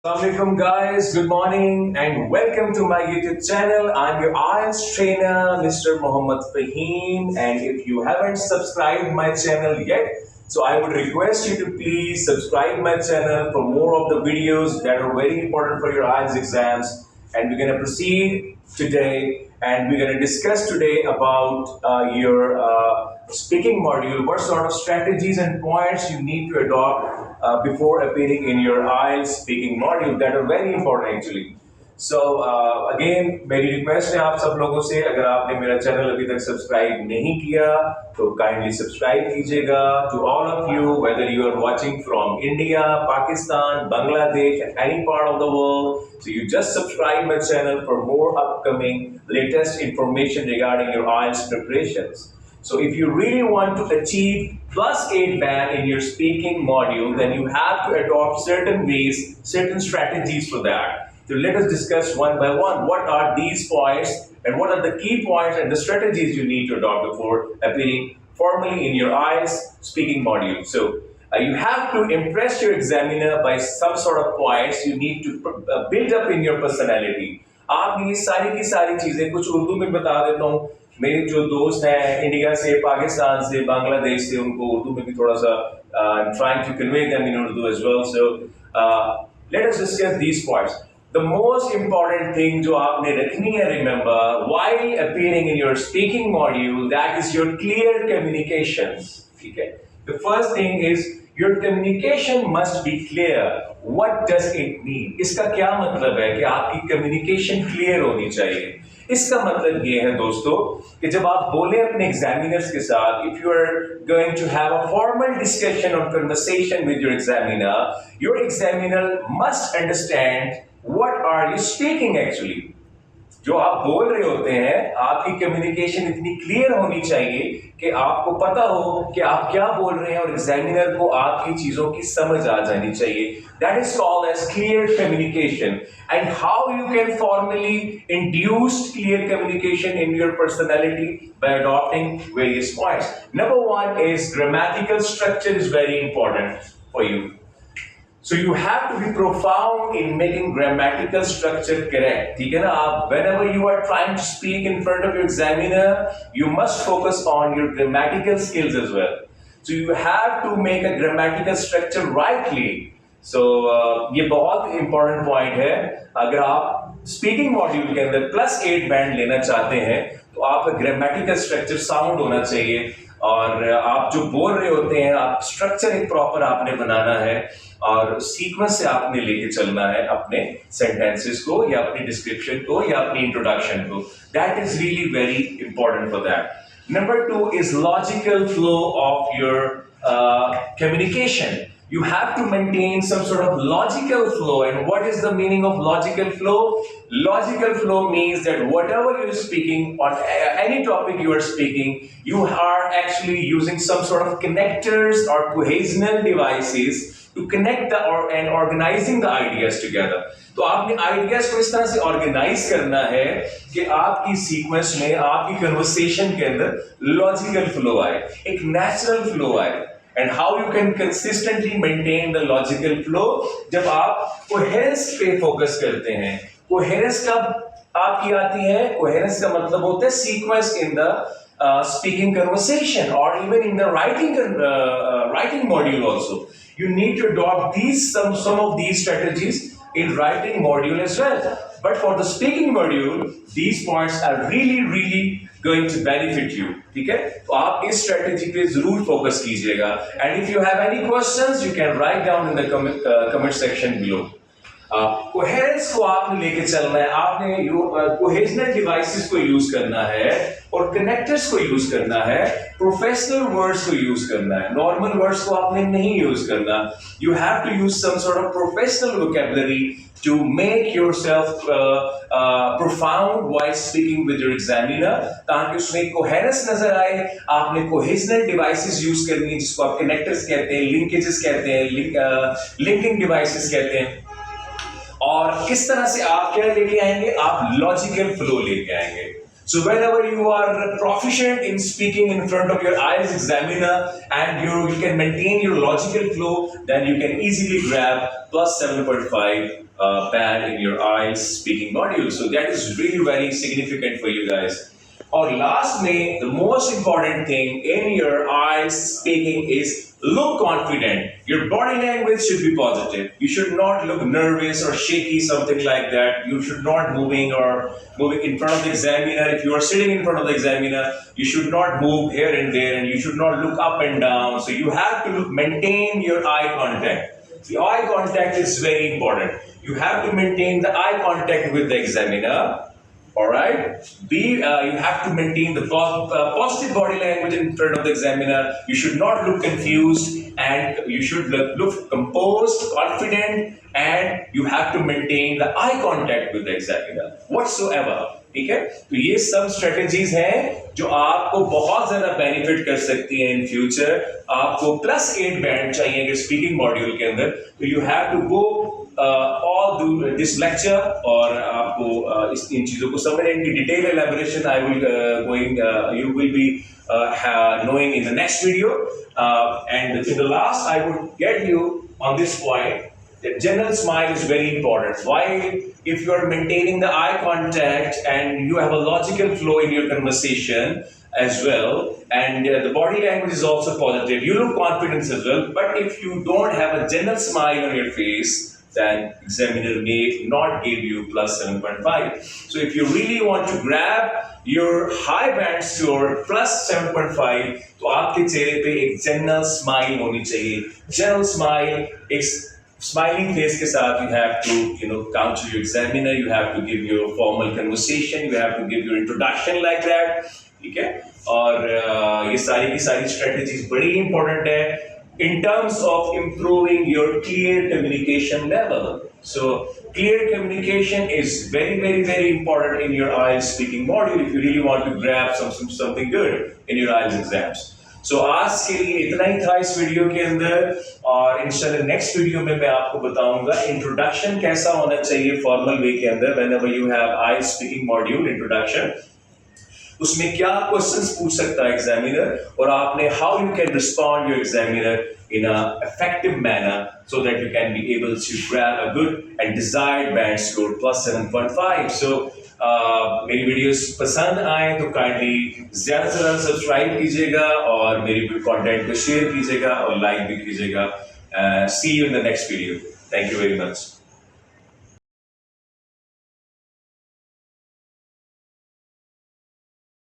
Assalamualaikum guys, good morning and welcome to my YouTube channel. I'm your IELTS trainer, Mr. Mohammad Fahim, and if you haven't subscribed my channel yet, so I would request you to please subscribe my channel for more of the videos that are very important for your IELTS exams. And we're going to proceed today and we're going to discuss today about your speaking module, what sort of strategies and points you need to adopt before appearing in your IELTS speaking module that are very important actually. So again मेरी request है आप सब लोगों से, अगर आपने मेरा channel अभी तक सब्सक्राइब नहीं किया तो काइंडली सब्सक्राइब कीजिएगा. To all of you, whether you are watching from India, Pakistan, Bangladesh and any part of the world, so you just subscribe my channel for more upcoming latest information regarding your IELTS preparations. So if you really want to achieve +8 band in your speaking module, then you have to adopt certain ways, certain strategies for that. So let us discuss one by one. What are these points and what are the key points and the strategies you need to adopt before appearing formally in your IELTS speaking module. So you have to impress your examiner by some sort of points. You need to build up in your personality. आप ये सारी की सारी चीजें कुछ उर्दू में बता देता हूँ. मेरे जो दोस्त हैं इंडिया से, पाकिस्तान से, बांग्लादेश से, उनको उर्दू में भी थोड़ा सा trying to convey them in Urdu as well. So let us discuss these points. The most important thing जो आपने रखनी है, remember, while appearing in your speaking module, that is your clear communications. ठीक है? The first thing is your communication must be clear. What does it mean? इसका क्या मतलब है कि आपकी communication clear होनी चाहिए. इसका मतलब ये है दोस्तों कि जब आप बोले अपने एग्जामिनर्स के साथ, if you are going to have a formal discussion or conversation with your examiner must understand what are you speaking actually. जो आप बोल रहे होते हैं, आपकी कम्युनिकेशन इतनी क्लियर होनी चाहिए कि आपको पता हो कि आप क्या बोल रहे हैं और एग्जामिनर को आपकी चीजों की समझ आ जानी चाहिए. That is called as clear communication. And how you can formally induce clear communication in your personality? By adopting various points. Number one is grammatical structure is very important for you. So you have to be profound in making grammatical structure correct. ठीक है ना? आप whenever you are trying to speak in front of your examiner, you must focus on your grammatical skills as well. So you have to make a grammatical structure rightly. So ये बहुत important point है. अगर आप speaking module के अंदर +8 band लेना चाहते हैं, तो आपका grammatical structure sound होना चाहिए. और आप जो बोल रहे होते हैं, आप स्ट्रक्चर एक प्रॉपर आपने बनाना है और सीक्वेंस से आपने लेके चलना है अपने सेंटेंसेस को या अपनी डिस्क्रिप्शन को या अपनी इंट्रोडक्शन को. That is really very important for that. Number 2 is logical flow of your communication. You have to maintain some sort of logical flow. And what is the meaning of logical flow? Logical flow means that whatever you're speaking on any topic you are speaking, you are actually using some sort of connectors or cohesional devices to connect and organizing the ideas together. तो आपने ideas को इस तरह से organise करना है कि आपकी सीक्वेंस में, आपकी कन्वर्सेशन के अंदर लॉजिकल फ्लो आए, एक नेचुरल फ्लो आए. And how you can consistently maintain the logical flow? जब आप coherence पे फोकस करते हैं. Coherence कब आपकी आती है? Coherence का मतलब होता है sequence in the speaking conversation or even in the writing module also. You need to adopt some of these strategies in writing module as well. But for the speaking module, these points are really going to benefit you. ठीक है? तो आप इस strategy पे जरूर focus कीजिएगा. And if you have any questions, you can write down in the comment section below. Coherence को आपने लेके चलना है. आपने कोहेजनल डिवाइसेस को यूज करना है और कनेक्टर्स को यूज करना है. प्रोफेशनल वर्ड्स को यूज करना है, नॉर्मल वर्ड्स को आपने नहीं यूज करना. You have to use some sort of professional vocabulary to make yourself profound while speaking with your examiner, ताकि उसमें coherence नजर आए. आपने cohesional devices use करनी है, जिसको आप connectors कहते हैं, linkages कहते हैं, linking devices कहते हैं. और किस तरह से आप क्या लेके आएंगे? आप लॉजिकल फ्लो लेके आएंगे. So whenever you are proficient in speaking in front of your IELTS examiner and you can maintain your logical flow, then you can easily grab plus 7.5 band in your IELTS speaking module. So that is really very significant for you guys. Or last May, the most important thing in your IELTS speaking is look confident. Your body language should be positive. You should not look nervous or shaky, something like that. You should not moving in front of the examiner. If you are sitting in front of the examiner, you should not move here and there, and you should not look up and down. So you have to maintain your eye contact. The eye contact is very important. You have to maintain the eye contact with the examiner. Alright, you have to maintain the positive body language in front of the examiner. You should not look confused, and you should look composed, confident, and you have to maintain the eye contact with the examiner whatsoever. ठीक है, तो ये सब strategies हैं जो आपको बहुत ज्यादा बेनिफिट कर सकती हैं इन फ्यूचर. आपको +8 बैंड चाहिए अगर स्पीकिंग मॉड्यूल के अंदर, तो you have to go all do this lecture, और आपको इन चीजों को समझने की detail elaboration I will you will be knowing in the next video, and in the last I would get you on this point that general smile is very important. While if you are maintaining the eye contact and you have a logical flow in your conversation as well, and the body language is also positive, you look confident as well, but if you don't have a general smile on your face, then examiner may not give you plus 7.5. So if you really want to grab your high band score plus 7.5, तो आपके चेहरे पे एक general smile होनी चाहिए. General smile, एक smiling face के साथ you have to come to your examiner, you have to give your formal conversation, you have to give your introduction like that. ठीक है, और ये सारी की सारी स्ट्रेटेजीज बड़ी इंपॉर्टेंट है in terms of improving your clear communication level. So clear communication is very, very, very important in your IELTS speaking module if you really want to grab something good in your IELTS exams. So आज के लिए इतना ही था इस video के अंदर, और इंशाल्लाह नेक्स्ट वीडियो में मैं आपको बताऊंगा इंट्रोडक्शन कैसा होना चाहिए फॉर्मल वे के अंदर. whenever you have IELTS speaking module introduction, उसमें क्या क्वेश्चंस पूछ सकता है एग्जामिनर, और आपने how you can respond your examiner in a effective manner so that you can be able to grab a good and desired band score plus 7.5. So मेरी videos पसंद आए तो काइंडली ज़्यादा से ज़्यादा सब्सक्राइब कीजिएगा और मेरी कंटेंट को शेयर कीजिएगा और लाइक भी कीजिएगा. See you in the next video. Thank you very much.